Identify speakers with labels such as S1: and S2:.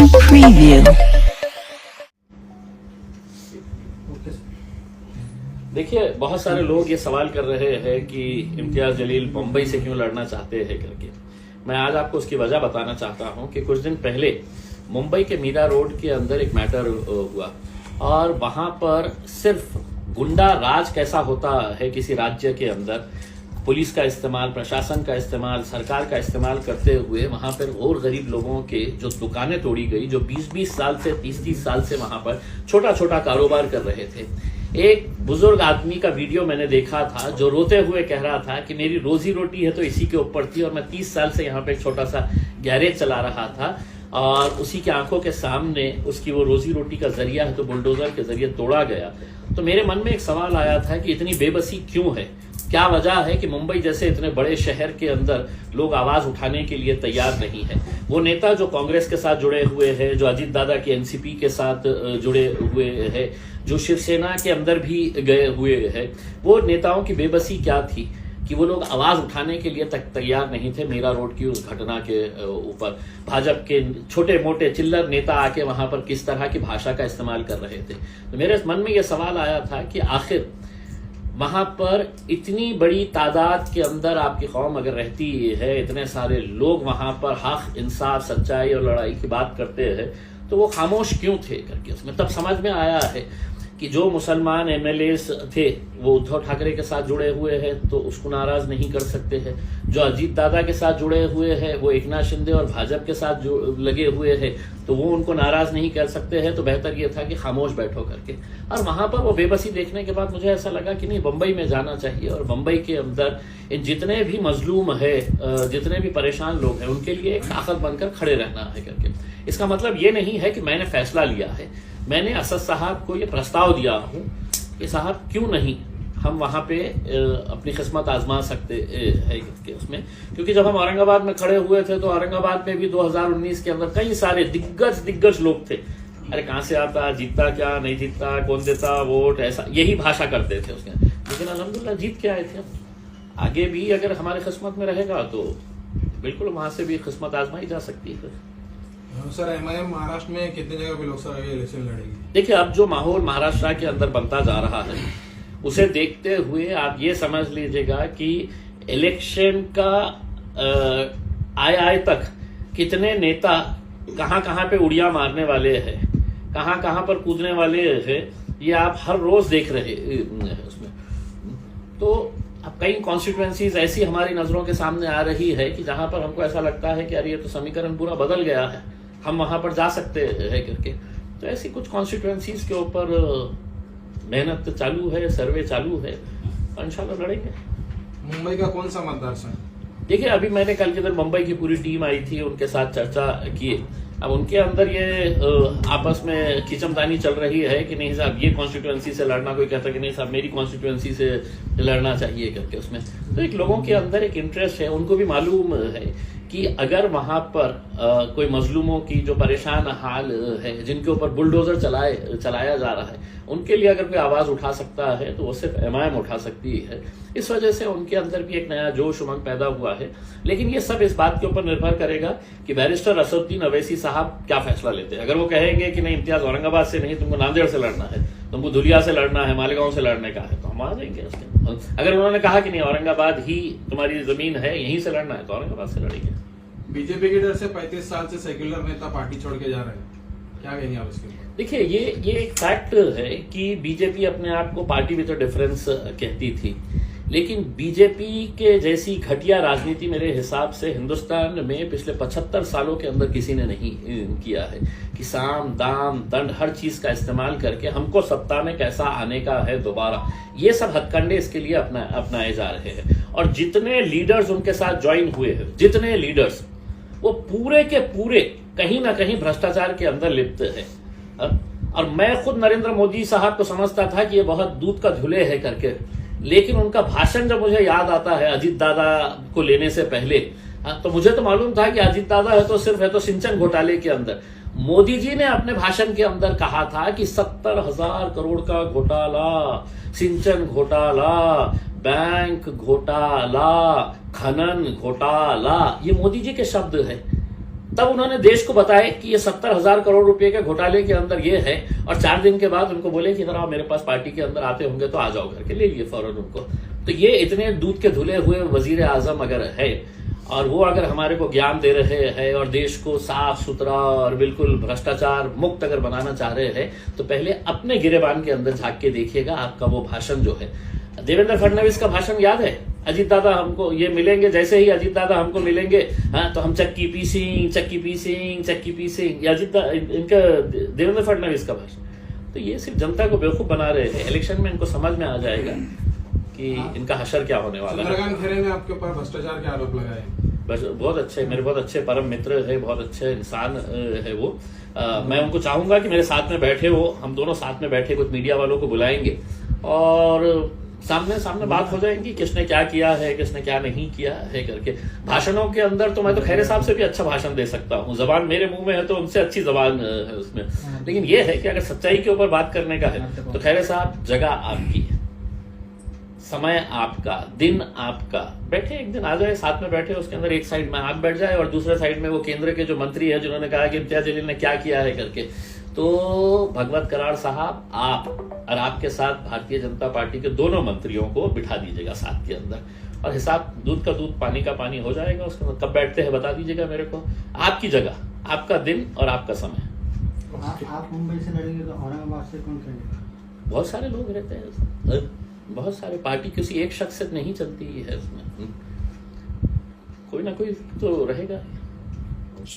S1: Preview.
S2: देखिए, बहुत सारे लोग ये सवाल कर रहे हैं कि इम्तियाज जलील मुंबई से क्यों लड़ना चाहते हैं करके। मैं आज आपको उसकी वजह बताना चाहता हूं कि कुछ दिन पहले मुंबई के मीरा रोड के अंदर एक मैटर हुआ और वहां पर सिर्फ गुंडा राज कैसा होता है किसी राज्य के अंदर, पुलिस का इस्तेमाल, प्रशासन का इस्तेमाल, सरकार का इस्तेमाल करते हुए वहां पर और गरीब लोगों के जो दुकानें तोड़ी गई, जो 20-20 साल से 30-30 साल से वहां पर छोटा छोटा कारोबार कर रहे थे। एक बुजुर्ग आदमी का वीडियो मैंने देखा था जो रोते हुए कह रहा था कि मेरी रोजी रोटी है तो इसी के ऊपर थी और मैं 30 साल से यहाँ पे एक छोटा सा गैरेज चला रहा था और उसी की आंखों के सामने उसकी वो रोजी रोटी का जरिया है तो बुलडोजर के जरिए तोड़ा गया। तो मेरे मन में एक सवाल आया था कि इतनी बेबसी क्यों है, क्या वजह है कि मुंबई जैसे इतने बड़े शहर के अंदर लोग आवाज उठाने के लिए तैयार नहीं है। वो नेता जो कांग्रेस के साथ जुड़े हुए हैं, जो अजीत दादा की एनसीपी के साथ जुड़े हुए हैं, जो शिवसेना के अंदर भी गए हुए हैं, वो नेताओं की बेबसी क्या थी कि वो लोग आवाज उठाने के लिए तक तैयार नहीं थे मीरा रोड की उस घटना के ऊपर। भाजपा के छोटे मोटे चिल्लर नेता आके वहां पर किस तरह की भाषा का इस्तेमाल कर रहे थे। तो मेरे मन में यह सवाल आया था कि आखिर वहां पर इतनी बड़ी तादाद के अंदर आपकी कौम अगर रहती है, इतने सारे लोग वहां पर हक, इंसाफ, सच्चाई और लड़ाई की बात करते हैं, तो वो खामोश क्यों थे करके उसमें तब समझ में आया है कि जो मुसलमान एमएलएस थे वो उद्धव ठाकरे के साथ जुड़े हुए हैं तो उसको नाराज नहीं कर सकते हैं, जो अजीत दादा के साथ जुड़े हुए हैं वो एकनाथ शिंदे और भाजपा के साथ लगे हुए हैं तो वो उनको नाराज नहीं कर सकते हैं। तो बेहतर ये था कि खामोश बैठो करके। और वहां पर वो बेबसी देखने के बाद मुझे ऐसा लगा कि नहीं, मुंबई में जाना चाहिए और मुंबई के अंदर इन जितने भी मजलूम है, जितने भी परेशान लोग हैं, उनके लिए एक ताकत बनकर खड़े रहना है करके। इसका मतलब ये नहीं है कि मैंने फैसला लिया है, मैंने असद साहब को ये प्रस्ताव दिया हूं कि साहब क्यों नहीं हम वहां पे अपनी किस्मत आजमा सकते हैं उसमें। क्योंकि जब हम औरंगाबाद में खड़े हुए थे तो औरंगाबाद में भी 2019 के अंदर कई सारे दिग्गज लोग थे। अरे कहां से आता, जीतता क्या, नहीं जीतता, कौन देता वोट, ऐसा यही भाषा करते थे उसके। लेकिन अल्हम्दुलिल्लाह जीत के आए थे। आगे भी अगर हमारे किस्मत में रहेगा तो बिल्कुल वहां से भी किस्मत आजमाई जा सकती है।
S3: सर, एमआईएम महाराष्ट्र में कितने जगह पे लोकसभा के इलेक्शन लड़ेगी?
S2: देखिए, अब जो माहौल महाराष्ट्र के अंदर बनता जा रहा है उसे देखते हुए आप ये समझ लीजिएगा कि इलेक्शन का आय तक कितने नेता कहां पे उड़िया मारने वाले हैं, कहां पर कूदने वाले हैं, ये आप हर रोज देख रहे हैं उसमें। तो अब कई कॉन्स्टिट्यूएंसीज ऐसी हमारी नजरों के सामने आ रही है कि जहां पर हमको ऐसा लगता है कि यार ये तो समीकरण पूरा बदल गया है, हम वहां पर जा सकते हैं करके। तो ऐसी कुछ कॉन्स्टिट्यूएंसीज के ऊपर मेहनत चालू है, सर्वे चालू है और इंशाल्लाह लड़ेंगे।
S3: मुंबई का कौन सा मतदार संघ?
S2: देखिए, अभी मैंने कल के दिन मुंबई की पूरी टीम आई थी, उनके साथ चर्चा की। अब उनके अंदर ये आपस में खींचमतानी चल रही है कि नहीं साहब ये कॉन्स्टिट्यूएंसी से लड़ना, कोई कहता कि नहीं साहब मेरी कॉन्स्टिट्यूएंसी से लड़ना चाहिए करके उसमें। तो एक लोगों के अंदर एक इंटरेस्ट है, उनको भी मालूम है कि अगर वहां पर कोई मजलूमों की जो परेशान हाल है, जिनके ऊपर बुलडोजर चलाया जा रहा है, उनके लिए अगर कोई आवाज उठा सकता है तो वो सिर्फ एमआईएम उठा सकती है। इस वजह से उनके अंदर भी एक नया जोश उमंग पैदा हुआ है। लेकिन ये सब इस बात के ऊपर निर्भर करेगा कि बैरिस्टर असदुद्दीन अवैसी साहब क्या फैसला लेते हैं। अगर वो कहेंगे कि नहीं इम्तियाज औरंगाबाद से नहीं, तुमको नांदेड़ से लड़ना है, तुमको धुलिया से लड़ना है, मालेगांव से लड़ने का है, तो हम आ जाएंगे उसके। अगर उन्होंने कहा कि नहीं औरंगाबाद ही तुम्हारी जमीन है, यहीं से लड़ना है, तो औरंगाबाद से लड़ेंगे।
S3: बीजेपी के डर से 35 साल से सेक्युलर नेता पार्टी छोड़ के जा रहे हैं, क्या कहेंगे आप इसके ऊपर?
S2: देखिए, ये एक फैक्ट है कि बीजेपी अपने आप को पार्टी विद डिफरेंस कहती थी, लेकिन बीजेपी के जैसी घटिया राजनीति मेरे हिसाब से हिंदुस्तान में पिछले 75 सालों के अंदर किसी ने नहीं किया है कि साम दाम दंड हर चीज का इस्तेमाल करके हमको सत्ता में कैसा आने का है दोबारा, ये सब हथकंडे इसके लिए अपनाए जा रहे हैं। और जितने लीडर्स उनके साथ ज्वाइन हुए हैं, जितने लीडर्स, वो पूरे के पूरे कहीं ना कहीं भ्रष्टाचार के अंदर लिप्त है। और मैं खुद नरेंद्र मोदी साहब को समझता था कि ये बहुत दूध का धुले है करके, लेकिन उनका भाषण जब मुझे याद आता है अजीत दादा को लेने से पहले, तो मुझे तो मालूम था कि अजीत दादा है तो सिर्फ है तो सिंचन घोटाले के अंदर। मोदी जी ने अपने भाषण के अंदर कहा था कि 70,000 करोड़ का घोटाला, सिंचन घोटाला, बैंक घोटाला, खनन घोटाला, ये मोदी जी के शब्द है। तब उन्होंने देश को बताया कि ये 70,000 करोड़ रुपए के घोटाले के अंदर ये है, और 4 दिन के बाद उनको बोले कि जरा मेरे पास पार्टी के अंदर आते होंगे तो आ जाओ करके, ले लिए फौरन उनको। तो ये इतने दूध के धुले हुए वजीर आजम अगर है और वो अगर हमारे को ज्ञान दे रहे हैं और देश को साफ सुथरा और बिल्कुल भ्रष्टाचार मुक्त अगर बनाना चाह रहे हैं, तो पहले अपने गिरेबान के अंदर झांक के देखिएगा। आपका वो भाषण जो है, देवेंद्र फडणवीस का भाषण याद है? अजीत दादा हमको ये मिलेंगे, जैसे ही अजीत दादा हमको मिलेंगे, हाँ, तो हम चक्की पीसिंग चक्की पीसिंग चक्की पीसिंग, इनका देवेंद्र फडणवीस का भाषण। तो ये सिर्फ जनता को बेवकूफ बना रहे हैं। इलेक्शन में इनको समझ में आ जाएगा कि इनका हशर क्या होने वाला है।
S3: चंद्रकांत खैरे ने आपके ऊपर भ्रष्टाचार के आरोप लगाए।
S2: बस बहुत अच्छे, मेरे बहुत अच्छे परम मित्र है, बहुत अच्छे इंसान है वो। मैं उनको चाहूंगा कि मेरे साथ में बैठे हो, हम दोनों साथ में बैठे कुछ मीडिया वालों को बुलाएंगे और सामने सामने बात हो जाएगी, किसने क्या किया है, किसने क्या नहीं किया है करके। भाषणों के अंदर तो मैं तो खैरे साहब से भी अच्छा भाषण दे सकता हूँ, जबान मेरे मुंह में है तो उनसे अच्छी जबान है उसमें। लेकिन ये है कि अगर सच्चाई के ऊपर बात करने का है तो खैरे साहब, जगह आपकी है, समय आपका, दिन आपका। बैठे एक दिन आ जाए, साथ में बैठे, उसके अंदर एक साइड में आप बैठ जाए और दूसरे साइड में वो केंद्र के जो मंत्री है जिन्होंने कहा कि इम्तियाज जलील ने क्या किया है करके। तो भगवत कराड़ साहब, आप और आपके साथ भारतीय जनता पार्टी के दोनों मंत्रियों को बिठा दीजिएगा साथ के अंदर, और हिसाब दूध का दूध पानी का पानी हो जाएगा। उसके अंदर कब बैठते हैं बता दीजिएगा मेरे को, आपकी जगह, आपका दिन और आपका समय।
S1: आप मुंबई से लड़ेंगे तो औरंगाबाद से कौन करेंगे?
S2: बहुत सारे लोग रहते हैं, बहुत सारे, पार्टी किसी एक शख्स से नहीं चलती है उसमें, कोई ना कोई तो रहेगा।